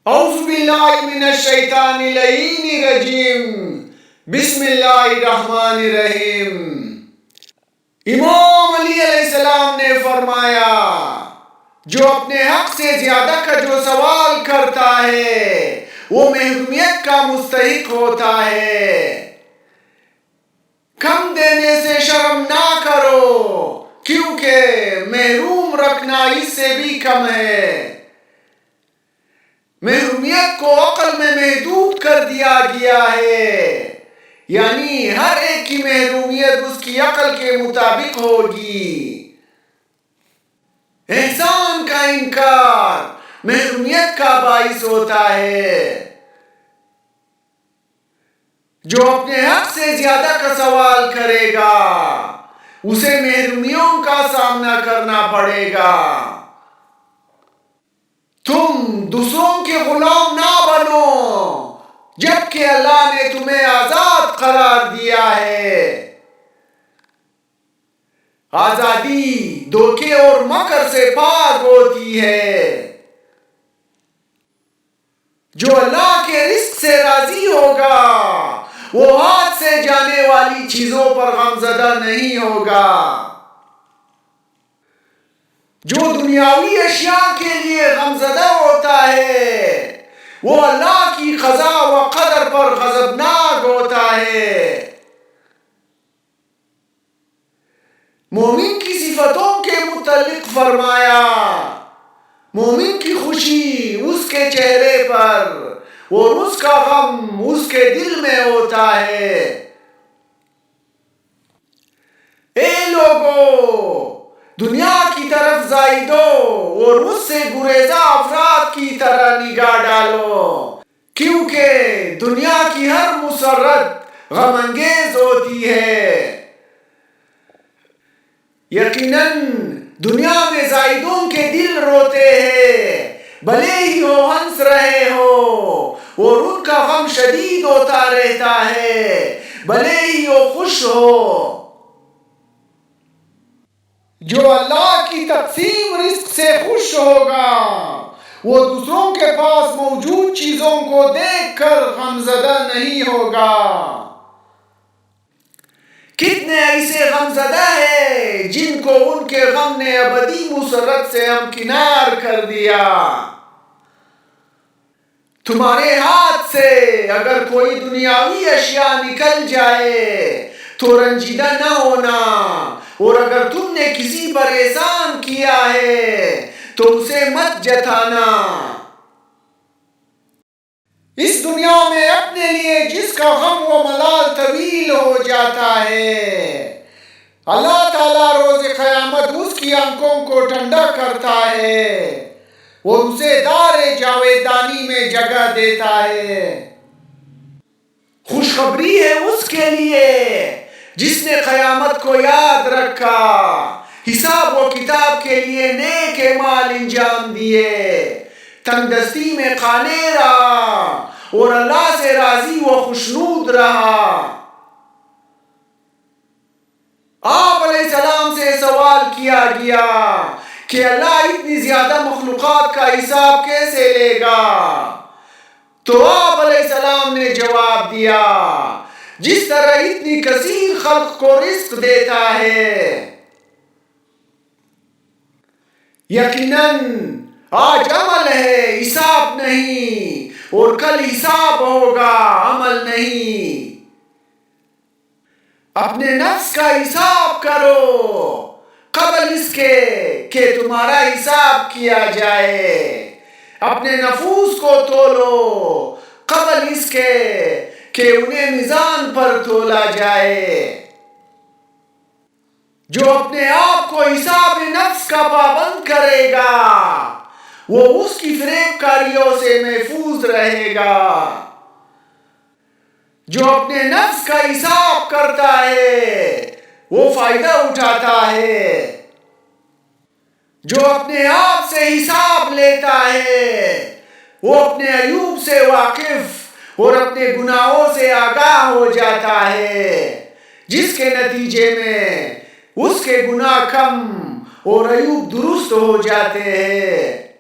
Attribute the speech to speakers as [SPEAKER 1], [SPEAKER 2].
[SPEAKER 1] اعوذ باللہ من الشیطان اللعین الرجیم بسم اللہ الرحمن الرحیم۔ امام علی علیہ السلام نے فرمایا، جو اپنے حق سے زیادہ کا جو سوال کرتا ہے وہ محرومیت کا مستحق ہوتا ہے۔ کم دینے سے شرم نہ کرو، کیونکہ محروم رکھنا اس سے بھی کم ہے۔ محرومیت کو عقل میں محدود کر دیا گیا ہے، یعنی ہر ایک کی محرومیت اس کی عقل کے مطابق ہوگی۔ احسان کا انکار محرومیت کا باعث ہوتا ہے۔ جو اپنے حق سے زیادہ کا سوال کرے گا اسے محرومیوں کا سامنا کرنا پڑے گا۔ تم دوسروں کے غلام نہ بنو جبکہ اللہ نے تمہیں آزاد قرار دیا ہے۔ آزادی دھوکے اور مکر سے پاک ہوتی ہے۔ جو اللہ کے رزق سے راضی ہوگا وہ ہاتھ سے جانے والی چیزوں پر غمزدہ نہیں ہوگا۔ جو دنیاوی اشیاء کے لیے غمزدہ ہوتا ہے وہ اللہ کی قضا و قدر پر غضبناک ہوتا ہے۔ مومن کی صفتوں کے متعلق فرمایا، مومن کی خوشی اس کے چہرے پر اور اس کا غم اس کے دل میں ہوتا ہے۔ اے لوگو، دنیا کی طرف زائدو اور اس سے گریزہ افراد کی طرح نگاہ ڈالو، کیونکہ دنیا کی ہر مسرت غم انگیز ہوتی ہے۔ یقیناً دنیا میں زائدوں کے دل روتے ہیں، بھلے ہی وہ ہنس رہے ہو، اور ان کا غم شدید ہوتا رہتا ہے بھلے ہی وہ خوش ہو۔ جو اللہ کی تقسیم رزق سے خوش ہوگا وہ دوسروں کے پاس موجود چیزوں کو دیکھ کر غمزدہ نہیں ہوگا۔ کتنے ایسے غمزدہ ہیں جن کو ان کے غم نے ابدی مسرت سے ہمکنار کر دیا۔ تمہارے ہاتھ سے اگر کوئی دنیاوی اشیاء نکل جائے تو رنجیدہ نہ ہونا، اور اگر تم نے کسی پر احسان کیا ہے تو اسے مت جتانا۔ اس دنیا میں اپنے لیے جس کا غم و ملال طویل ہو جاتا ہے، اللہ تعالیٰ روز قیامت اس کی آنکھوں کو ٹھنڈا کرتا ہے اور اسے دار جاویدانی میں جگہ دیتا ہے۔ خوشخبری ہے اس کے لیے جس نے قیامت کو یاد رکھا، حساب و کتاب کے لیے نیک اعمال انجام دیے، تنگ دستی میں قانع رہا اور اللہ سے راضی و خوشنود رہا۔ آپ علیہ السلام سے سوال کیا گیا کہ اللہ اتنی زیادہ مخلوقات کا حساب کیسے لے گا؟ تو آپ علیہ السلام نے جواب دیا، جس طرح اتنی کثیر خلق کو رزق دیتا ہے۔ یقیناً آج عمل ہے حساب نہیں، اور کل حساب ہوگا عمل نہیں۔ اپنے نفس کا حساب کرو قبل اس کے کہ تمہارا حساب کیا جائے۔ اپنے نفوس کو تولو قبل اس کے کہ انہیں میزان پر تولا جائے۔ جو اپنے آپ کو حساب نفس کا پابند کرے گا وہ اس کی فریب کاریوں سے محفوظ رہے گا۔ جو اپنے نفس کا حساب کرتا ہے وہ فائدہ اٹھاتا ہے۔ جو اپنے آپ سے حساب لیتا ہے وہ اپنے عیوب سے واقف اور اپنے گناہوں سے آگاہ ہو جاتا ہے، جس کے نتیجے میں اس کے گناہ کم اور عیوب درست ہو جاتے ہیں۔